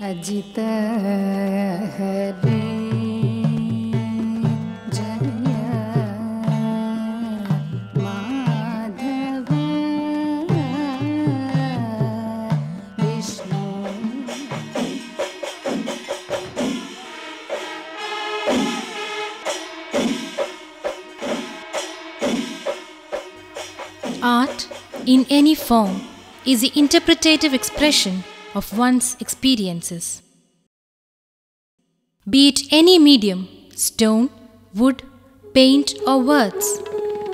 Ajit Hare Jai Madhav Vishnu. Art, in any form, is the interpretative expression of one's experiences. Be it any medium, stone, wood, paint or words,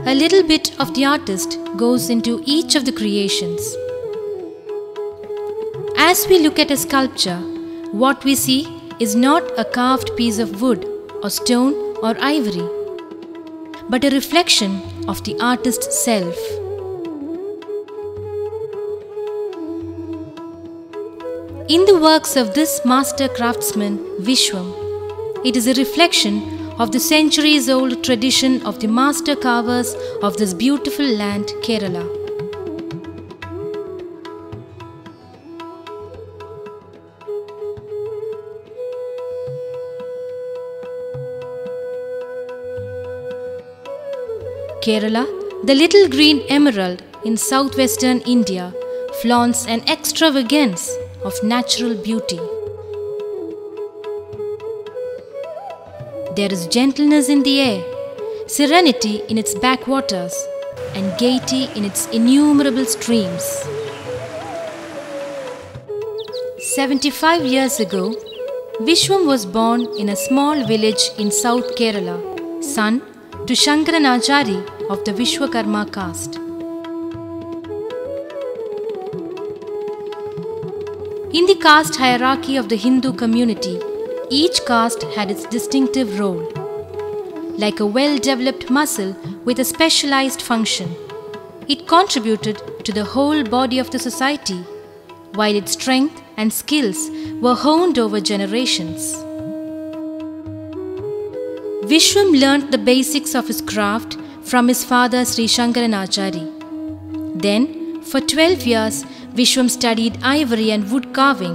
a little bit of the artist goes into each of the creations. As we look at a sculpture, what we see is not a carved piece of wood or stone or ivory, but a reflection of the artist's self. In the works of this master craftsman Viswam, it is a reflection of the centuries-old tradition of the master carvers of this beautiful land, Kerala. Kerala, the little green emerald in southwestern India, flaunts an extravagance of natural beauty. There is gentleness in the air, serenity in its backwaters, and gaiety in its innumerable streams. 75 years ago, Viswam was born in a small village in South Kerala, son to Shankaranachari of the Vishwakarma caste. In the caste hierarchy of the Hindu community, each caste had its distinctive role. Like a well-developed muscle with a specialized function, it contributed to the whole body of the society, while its strength and skills were honed over generations. Viswam learnt the basics of his craft from his father Sri Shankaranachari. Then, for 12 years, Viswam studied ivory and wood carving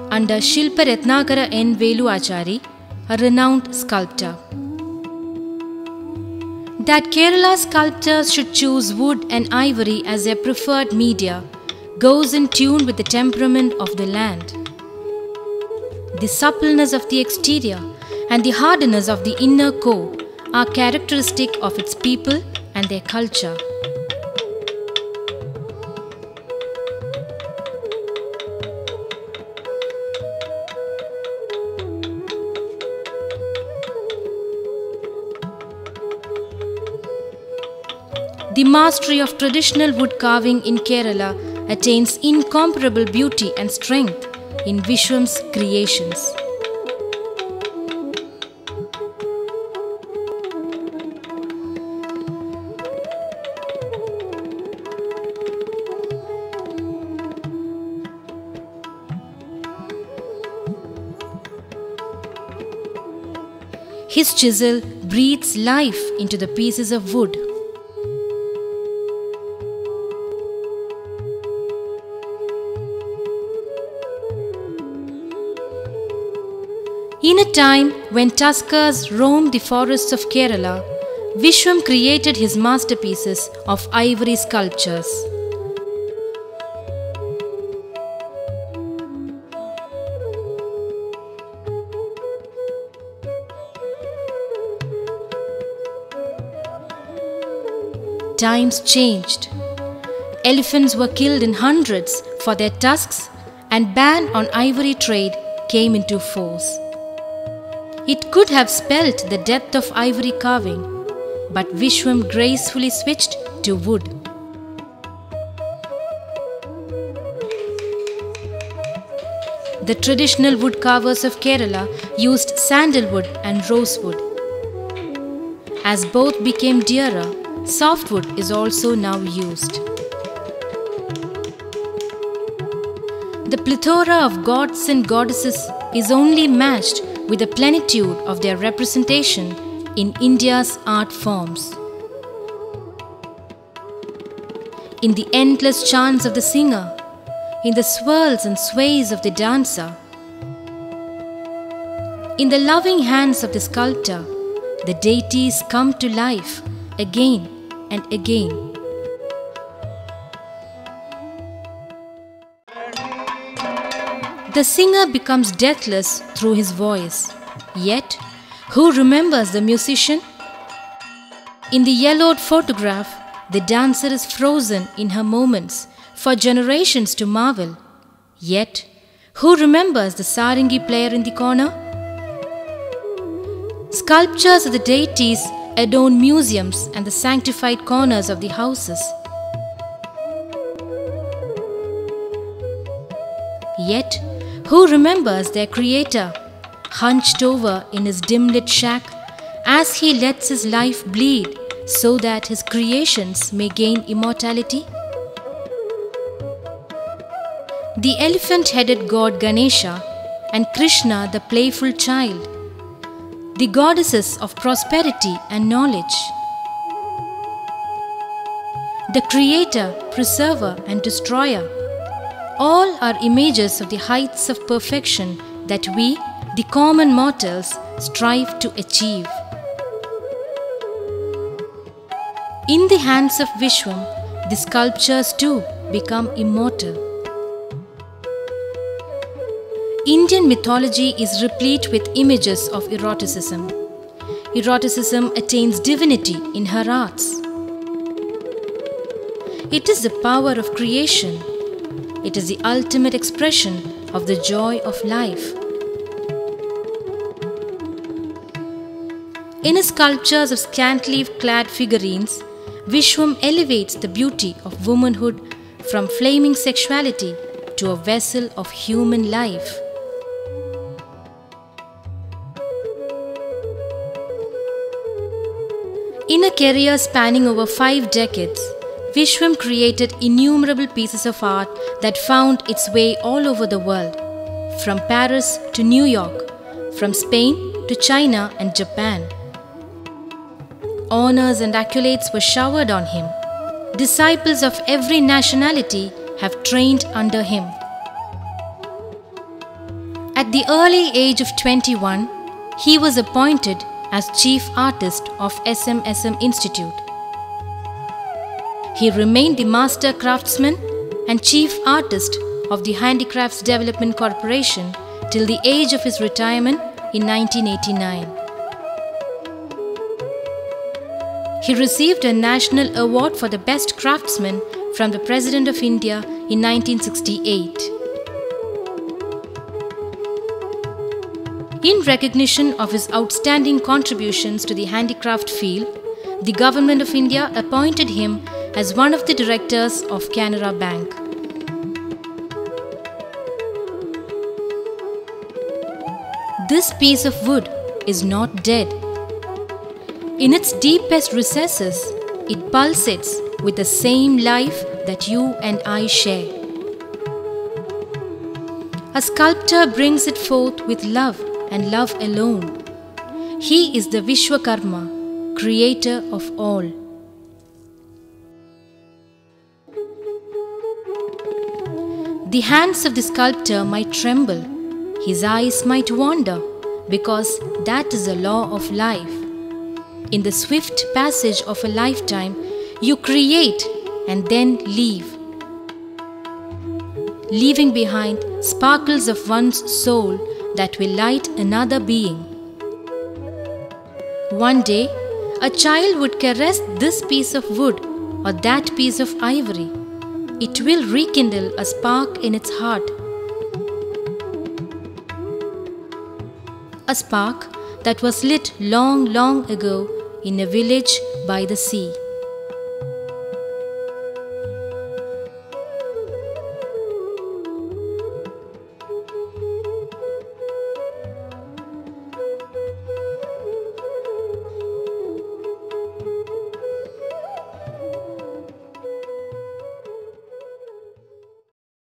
under Shilpa Ratnakara N. Velu Achari, a renowned sculptor. That Kerala sculptors should choose wood and ivory as their preferred media goes in tune with the temperament of the land. The suppleness of the exterior and the hardness of the inner core are characteristic of its people and their culture. The mastery of traditional wood carving in Kerala attains incomparable beauty and strength in Viswam's creations. His chisel breathes life into the pieces of wood. In a time when tuskers roamed the forests of Kerala, Viswam created his masterpieces of ivory sculptures. Times changed. Elephants were killed in hundreds for their tusks, and ban on ivory trade came into force. It could have spelt the death of ivory carving, but Viswam gracefully switched to wood. The traditional wood carvers of Kerala used sandalwood and rosewood. As both became dearer, softwood is also now used. The plethora of gods and goddesses is only matched with the plenitude of their representation in India's art forms. In the endless chants of the singer, in the swirls and sways of the dancer, In the loving hands of the sculptor, the deities come to life again and again. The singer becomes deathless through his voice. Yet, who remembers the musician? In the yellowed photograph, the dancer is frozen in her moments for generations to marvel. Yet, who remembers the sarangi player in the corner? Sculptures of the deities adorn museums and the sanctified corners of the houses. Yet, who remembers their creator, hunched over in his dim-lit shack as he lets his life bleed so that his creations may gain immortality? The elephant-headed god Ganesha and Krishna, the playful child, the goddesses of prosperity and knowledge, the creator, preserver and destroyer, all are images of the heights of perfection that we, the common mortals, strive to achieve. In the hands of Viswam, the sculptures too become immortal. Indian mythology is replete with images of eroticism. Eroticism attains divinity in her arts. It is the power of creation. It is the ultimate expression of the joy of life. In his sculptures of scantily clad figurines, Viswam elevates the beauty of womanhood from flaming sexuality to a vessel of human life. In a career spanning over 5 decades, Viswam created innumerable pieces of art that found its way all over the world, from Paris to New York, from Spain to China and Japan. Honors and accolades were showered on him. Disciples of every nationality have trained under him. At the early age of 21, he was appointed as Chief Artist of SMSM Institute. He remained the Master Craftsman and Chief Artist of the Handicrafts Development Corporation till the age of his retirement in 1989. He received a National Award for the Best Craftsman from the President of India in 1968. In recognition of his outstanding contributions to the handicraft field, the Government of India appointed him as one of the directors of Canara Bank. This piece of wood is not dead. In its deepest recesses, it pulsates with the same life that you and I share. A sculptor brings it forth with love and love alone. He is the Vishwakarma, creator of all. The hands of the sculptor might tremble, his eyes might wander, because that is a law of life. In the swift passage of a lifetime, you create and then leave, leaving behind sparkles of one's soul that will light another being. One day, a child would caress this piece of wood or that piece of ivory. It will rekindle a spark in its heart. A spark that was lit long, long ago in a village by the sea.